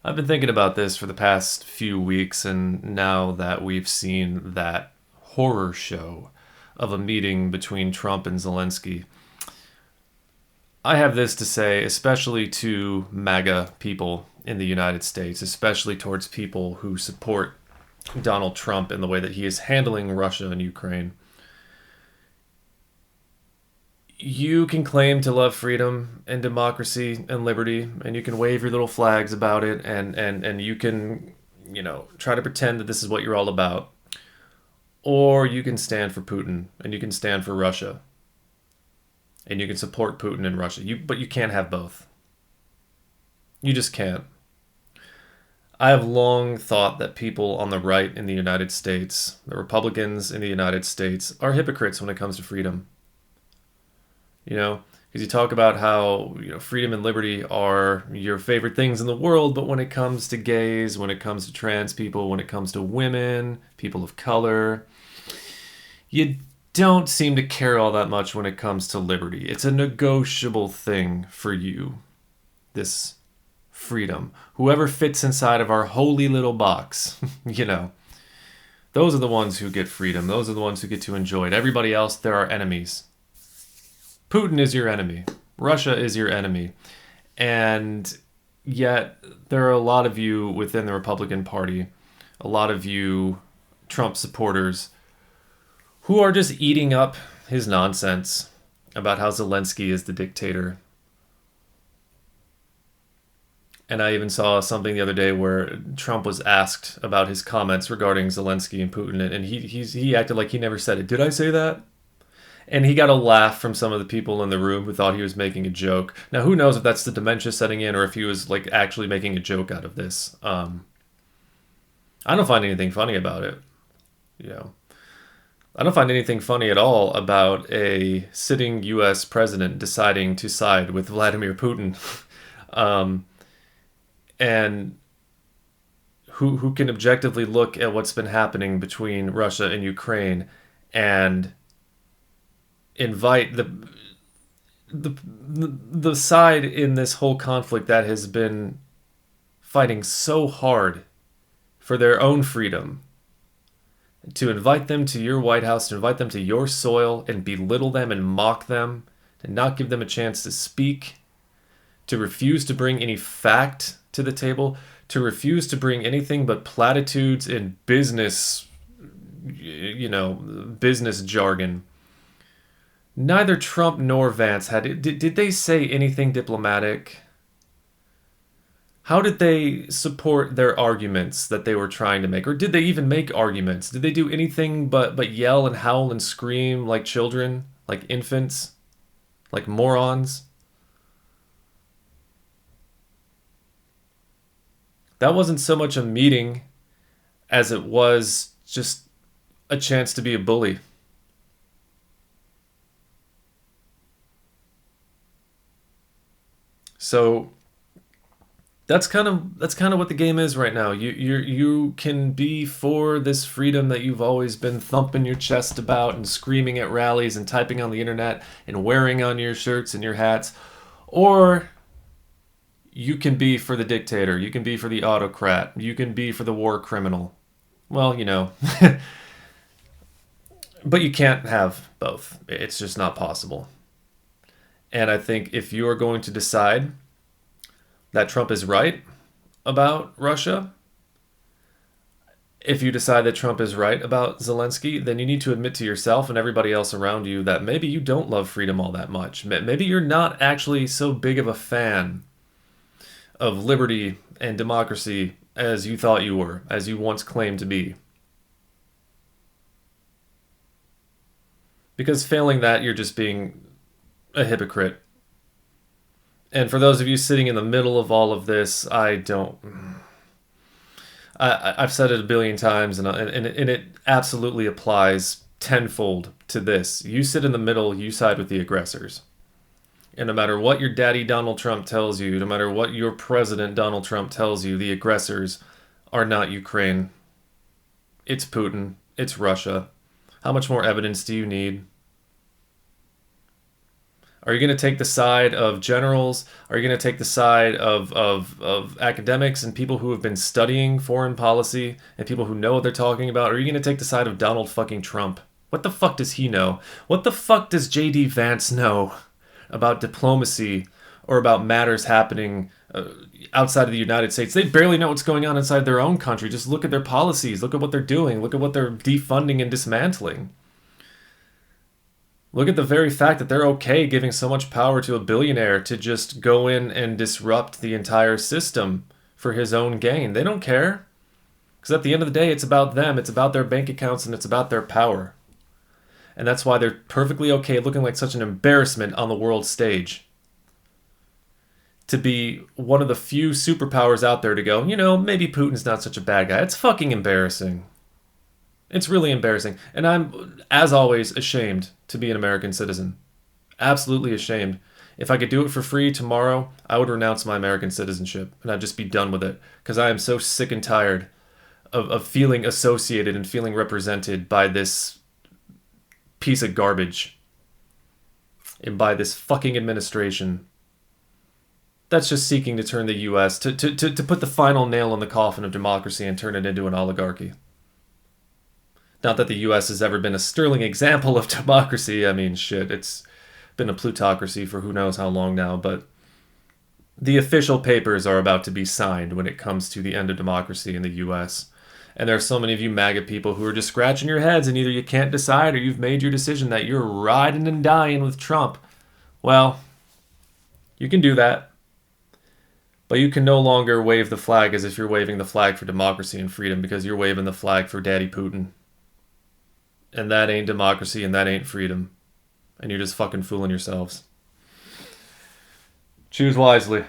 I've been thinking about this for the past few weeks, and now that we've seen that horror show of a meeting between Trump and Zelensky, I have this to say, especially to MAGA people in the United States, especially towards people who support Donald Trump in the way that he is handling Russia and Ukraine. You can claim to love freedom and democracy and liberty, and you can wave your little flags about it, and you can, try to pretend that this is what you're all about. Or you can stand for Putin, and you can stand for Russia, and you can support Putin and Russia. But you can't have both. You just can't. I have long thought that people on the right in the United States, the Republicans in the United States, are hypocrites when it comes to freedom. Because you talk about how freedom and liberty are your favorite things in the world, but when it comes to gays, when it comes to trans people, when it comes to women, people of color, you don't seem to care all that much when it comes to liberty. It's a negotiable thing for you, this freedom. Whoever fits inside of our holy little box, those are the ones who get freedom. Those are the ones who get to enjoy it. Everybody else, they're our enemies. Putin is your enemy. Russia is your enemy. And yet, there are a lot of you within the Republican Party, a lot of you Trump supporters, who are just eating up his nonsense about how Zelensky is the dictator. And I even saw something the other day where Trump was asked about his comments regarding Zelensky and Putin, and he acted like he never said it. Did I say that? And he got a laugh from some of the people in the room who thought he was making a joke. Now, who knows if that's the dementia setting in or if he was actually making a joke out of this. I don't find anything funny about it. I don't find anything funny at all about a sitting U.S. president deciding to side with Vladimir Putin, and who can objectively look at what's been happening between Russia and Ukraine and invite the side in this whole conflict that has been fighting so hard for their own freedom, to invite them to your White House, to invite them to your soil and belittle them and mock them, to not give them a chance to speak, to refuse to bring any fact to the table, to refuse to bring anything but platitudes and business jargon. Neither Trump nor Vance did they say anything diplomatic? How did they support their arguments that they were trying to make? Or did they even make arguments? Did they do anything but yell and howl and scream like children, like infants, like morons? That wasn't so much a meeting as it was just a chance to be a bully. So that's kind of what the game is right now. You can be for this freedom that you've always been thumping your chest about and screaming at rallies and typing on the internet and wearing on your shirts and your hats, or you can be for the dictator. You can be for the autocrat. You can be for the war criminal. Well, but you can't have both. It's just not possible. And I think if you are going to decide that Trump is right about Russia, if you decide that Trump is right about Zelensky, then you need to admit to yourself and everybody else around you that maybe you don't love freedom all that much. Maybe you're not actually so big of a fan of liberty and democracy as you thought you were, as you once claimed to be. Because failing that, you're just being a hypocrite. And for those of you sitting in the middle of all of this, I've said it a billion times, and it absolutely applies tenfold to this. You sit in the middle, you side with the aggressors. And no matter what your daddy Donald Trump tells you, no matter what your president Donald Trump tells you, the aggressors are not Ukraine. It's Putin. It's Russia. How much more evidence do you need? Are you going to take the side of generals? Are you going to take the side of academics and people who have been studying foreign policy and people who know what they're talking about? Or are you going to take the side of Donald fucking Trump? What the fuck does he know? What the fuck does J.D. Vance know about diplomacy or about matters happening outside of the United States? They barely know what's going on inside their own country. Just look at their policies. Look at what they're doing. Look at what they're defunding and dismantling. Look at the very fact that they're okay giving so much power to a billionaire to just go in and disrupt the entire system for his own gain. They don't care. Because at the end of the day, it's about them. It's about their bank accounts and it's about their power. And that's why they're perfectly okay looking like such an embarrassment on the world stage. To be one of the few superpowers out there to go, maybe Putin's not such a bad guy. It's fucking embarrassing. It's really embarrassing. And I'm, as always, ashamed to be an American citizen. Absolutely ashamed. If I could do it for free tomorrow, I would renounce my American citizenship and I'd just be done with it. Because I am so sick and tired of feeling associated and feeling represented by this piece of garbage. And by this fucking administration that's just seeking to turn the U.S. to put the final nail in the coffin of democracy and turn it into an oligarchy. Not that the U.S. has ever been a sterling example of democracy. I mean, shit, it's been a plutocracy for who knows how long now, but the official papers are about to be signed when it comes to the end of democracy in the U.S. And there are so many of you MAGA people who are just scratching your heads and either you can't decide or you've made your decision that you're riding and dying with Trump. Well, you can do that. But you can no longer wave the flag as if you're waving the flag for democracy and freedom because you're waving the flag for Daddy Putin. And that ain't democracy and that ain't freedom. And you're just fucking fooling yourselves. Choose wisely.